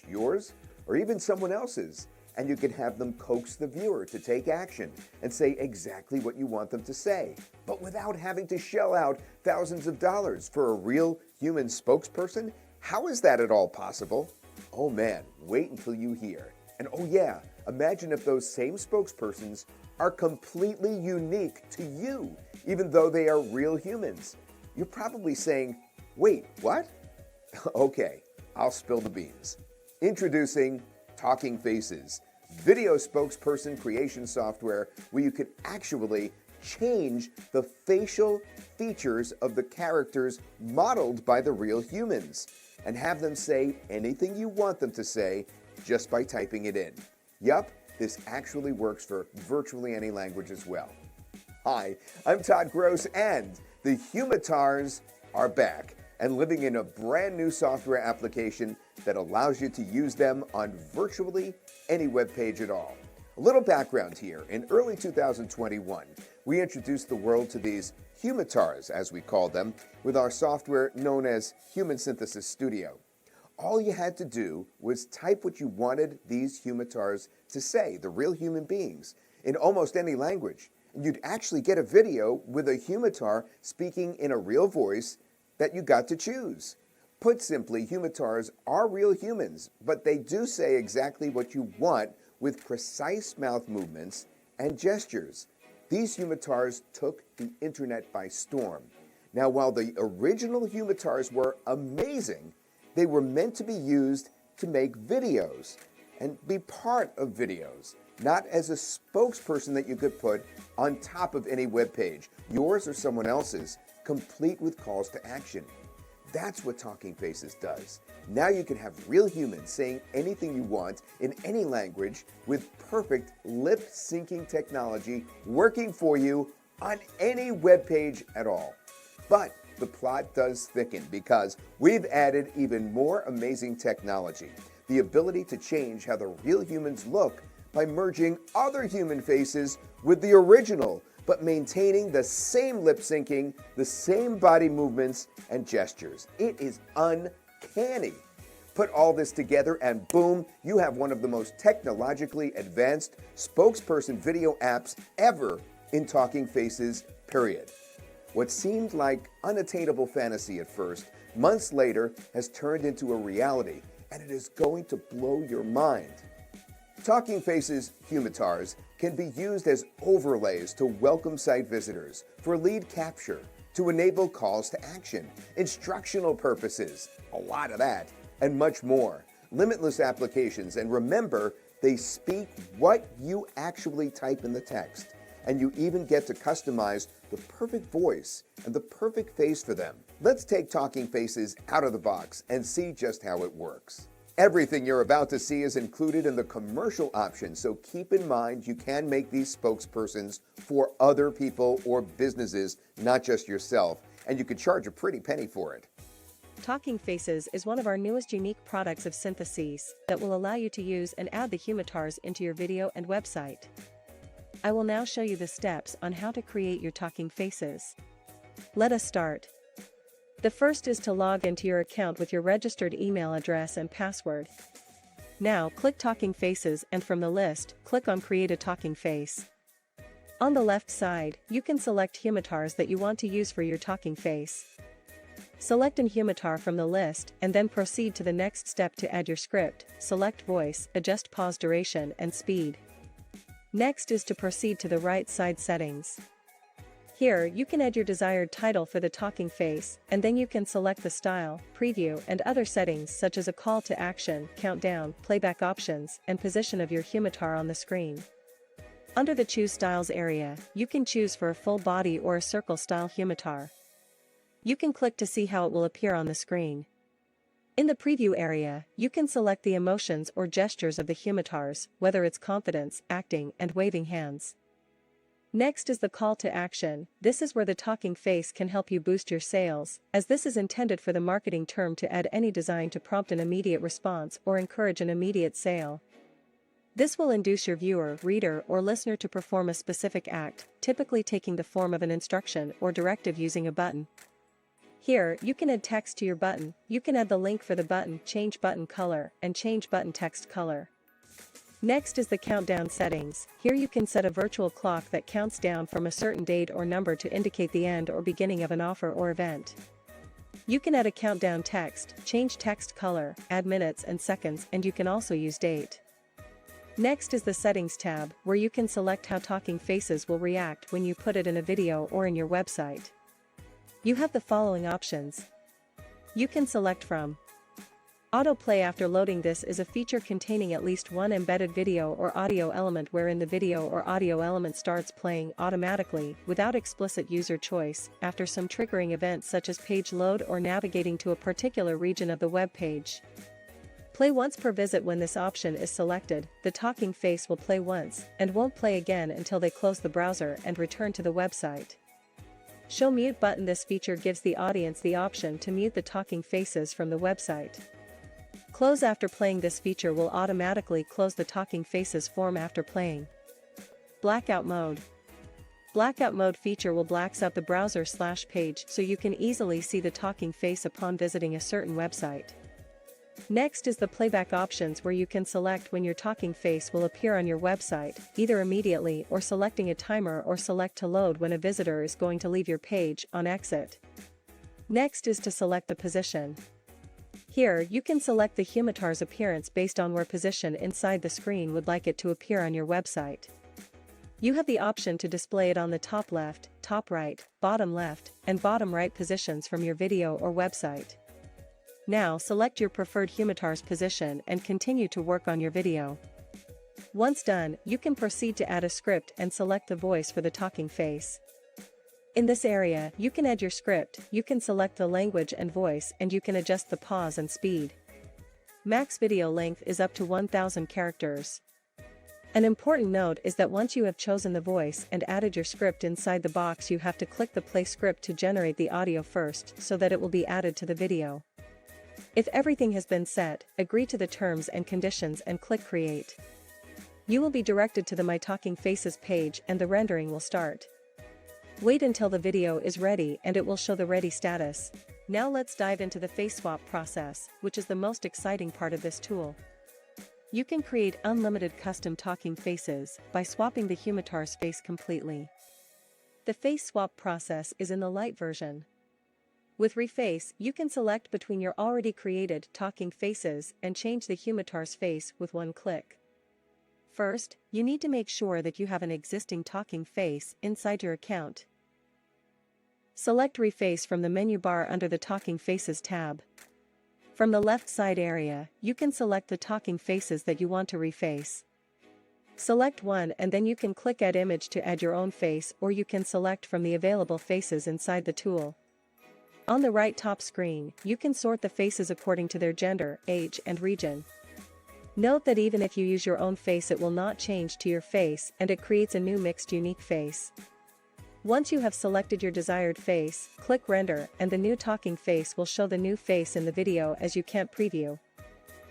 yours or even someone else's, and you can have them coax the viewer to take action and say exactly what you want them to say, but without having to shell out thousands of dollars for a real human spokesperson. How is that at all possible? Oh man, wait until you hear. And oh yeah, imagine if those same spokespersons are completely unique to you, even though they are real humans. You're probably saying, wait, what? Okay, I'll spill the beans. Introducing Talking Faces, video spokesperson creation software where you can actually change the facial features of the characters modeled by the real humans and have them say anything you want them to say just by typing it in. Yup, this actually works for virtually any language as well. Hi, I'm Todd Gross, and the Humitars are back and living in a brand new software application that allows you to use them on virtually any web page at all. A little background here. In early 2021, we introduced the world to these Humitars, as we call them, with our software known as Human Synthesis Studio. All you had to do was type what you wanted these Humitars to say, the real human beings, in almost any language. And you'd actually get a video with a Humitar speaking in a real voice that you got to choose. Put simply, Humitars are real humans, but they do say exactly what you want with precise mouth movements and gestures. These Humitars took the internet by storm. Now, while the original Humitars were amazing, they were meant to be used to make videos and be part of videos, not as a spokesperson that you could put on top of any web page, yours or someone else's, complete with calls to action. That's what Talking Faces does. Now you can have real humans saying anything you want in any language with perfect lip syncing technology working for you on any web page at all. But the plot does thicken because we've added even more amazing technology. The ability to change how the real humans look by merging other human faces with the original, but maintaining the same lip syncing, the same body movements and gestures. It is uncanny. Put all this together and boom, you have one of the most technologically advanced spokesperson video apps ever in Talking Faces, period. What seemed like unattainable fantasy at first, months later has turned into a reality, and it is going to blow your mind. Talking Faces Humitars can be used as overlays to welcome site visitors, for lead capture, to enable calls to action, instructional purposes, a lot of that, and much more. Limitless applications, and remember, they speak what you actually type in the text, and you even get to customize the perfect voice and the perfect face for them. Let's take Talking Faces out of the box and see just how it works. Everything you're about to see is included in the commercial option, so keep in mind you can make these spokespersons for other people or businesses, not just yourself, and you could charge a pretty penny for it. Talking Faces is one of our newest unique products of Syntheses that will allow you to use and add the Humitars into your video and website. I will now show you the steps on how to create your Talking Faces. Let us start. The first is to log into your account with your registered email address and password. Now click Talking Faces and from the list, click on Create a Talking Face. On the left side, you can select Humitars that you want to use for your talking face. Select an Humitar from the list and then proceed to the next step to add your script. Select Voice, adjust pause duration and speed. Next is to proceed to the right side settings. Here, you can add your desired title for the talking face, and then you can select the style, preview, and other settings such as a call to action, countdown, playback options, and position of your Humitar on the screen. Under the Choose Styles area, you can choose for a full body or a circle style Humitar. You can click to see how it will appear on the screen. In the preview area, you can select the emotions or gestures of the Humitars, whether it's confidence, acting, and waving hands. Next is the call to action. This is where the talking face can help you boost your sales, as this is intended for the marketing term to add any design to prompt an immediate response or encourage an immediate sale. This will induce your viewer, reader, or listener to perform a specific act, typically taking the form of an instruction or directive using a button. Here, you can add text to your button. You can add the link for the button, change button color, and change button text color. Next is the countdown settings. Here you can set a virtual clock that counts down from a certain date or number to indicate the end or beginning of an offer or event. You can add a countdown text, change text color, add minutes and seconds, and you can also use date. Next is the Settings tab, where you can select how talking faces will react when you put it in a video or in your website. You have the following options. You can select from autoplay after loading. This is a feature containing at least one embedded video or audio element wherein the video or audio element starts playing automatically, without explicit user choice, after some triggering events such as page load or navigating to a particular region of the web page. Play once per visit. When this option is selected, the talking face will play once, and won't play again until they close the browser and return to the website. Show mute button. This feature gives the audience the option to mute the talking faces from the website. Close after playing. This feature will automatically close the talking faces form after playing. Blackout mode. Blackout mode feature will blacks out the browser/page so you can easily see the talking face upon visiting a certain website. Next is the playback options, where you can select when your talking face will appear on your website, either immediately or selecting a timer, or select to load when a visitor is going to leave your page on exit. Next is to select the position. Here, you can select the humitar's appearance based on where position inside the screen would like it to appear on your website. You have the option to display it on the top left, top right, bottom left, and bottom right positions from your video or website. Now select your preferred humitar's position and continue to work on your video. Once done, you can proceed to add a script and select the voice for the talking face. In this area, you can add your script, you can select the language and voice, and you can adjust the pause and speed. Max video length is up to 1000 characters. An important note is that once you have chosen the voice and added your script inside the box, you have to click the play script to generate the audio first so that it will be added to the video. If everything has been set, agree to the terms and conditions and click create. You will be directed to the My Talking Faces page and the rendering will start. Wait until the video is ready and it will show the ready status. Now let's dive into the face swap process, which is the most exciting part of this tool. You can create unlimited custom talking faces by swapping the humitar's face completely. The face swap process is in the light version. With Reface, you can select between your already created talking faces and change the humitar's face with one click. First, you need to make sure that you have an existing talking face inside your account. Select Reface from the menu bar under the Talking Faces tab. From the left side area, you can select the talking faces that you want to reface. Select one and then you can click Add Image to add your own face, or you can select from the available faces inside the tool. On the right top screen, you can sort the faces according to their gender, age, and region. Note that even if you use your own face, it will not change to your face and it creates a new mixed unique face. Once you have selected your desired face, click Render and the new talking face will show the new face in the video as you can't preview.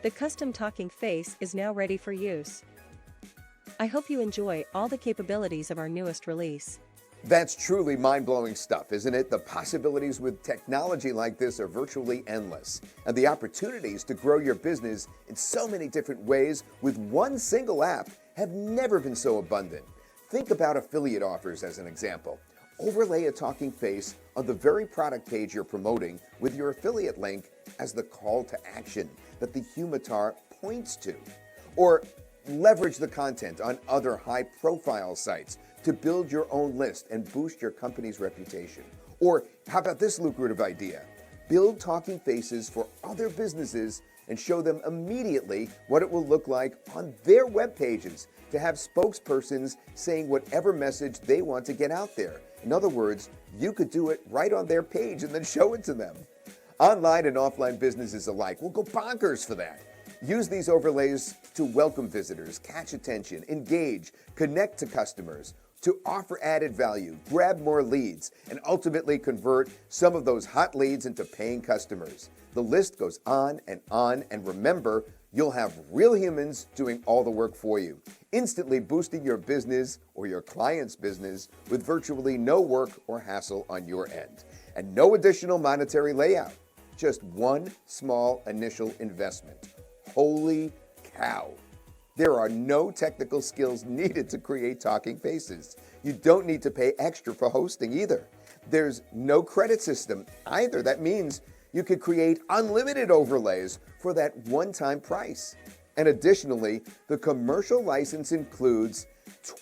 The custom talking face is now ready for use. I hope you enjoy all the capabilities of our newest release. That's truly mind-blowing stuff, isn't it? The possibilities with technology like this are virtually endless, and the opportunities to grow your business in so many different ways with one single app have never been so abundant. Think about affiliate offers as an example. Overlay a talking face on the very product page you're promoting with your affiliate link as the call to action that the humitar points to. Or leverage the content on other high-profile sites to build your own list and boost your company's reputation. Or how about this lucrative idea? Build talking faces for other businesses and show them immediately what it will look like on their web pages to have spokespersons saying whatever message they want to get out there. In other words, you could do it right on their page and then show it to them. Online and offline businesses alike will go bonkers for that. Use these overlays to welcome visitors, catch attention, engage, connect to customers, to offer added value, grab more leads, and ultimately convert some of those hot leads into paying customers. The list goes on, and remember, you'll have real humans doing all the work for you, instantly boosting your business or your client's business with virtually no work or hassle on your end. and no additional monetary layout. Just one small initial investment. Holy cow. There are no technical skills needed to create talking faces. You don't need to pay extra for hosting either. There's no credit system either. That means you could create unlimited overlays for that one-time price. And additionally, the commercial license includes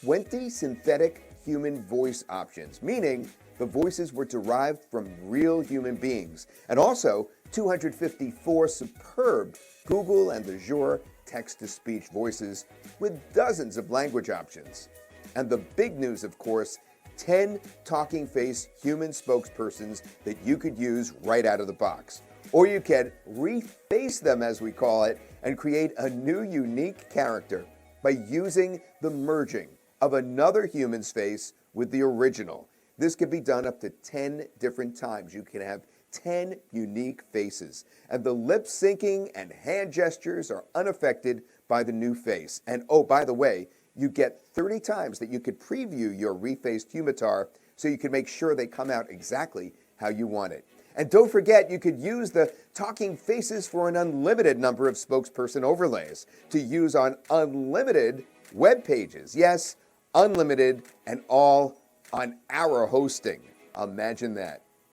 20 synthetic human voice options, meaning the voices were derived from real human beings, and also 254 superb Google and Azure text-to-speech voices with dozens of language options. And the big news, of course, 10 talking face human spokespersons that you could use right out of the box. Or you can reface them, as we call it, and create a new unique character by using the merging of another human's face with the original. This can be done up to 10 different times. You can have 10 unique faces. And the lip syncing and hand gestures are unaffected by the new face. And oh, by the way, you get 30 times that you could preview your refaced humitar so you can make sure they come out exactly how you want it. And don't forget, you could use the talking faces for an unlimited number of spokesperson overlays to use on unlimited web pages. Yes, unlimited, and all on our hosting. Imagine that.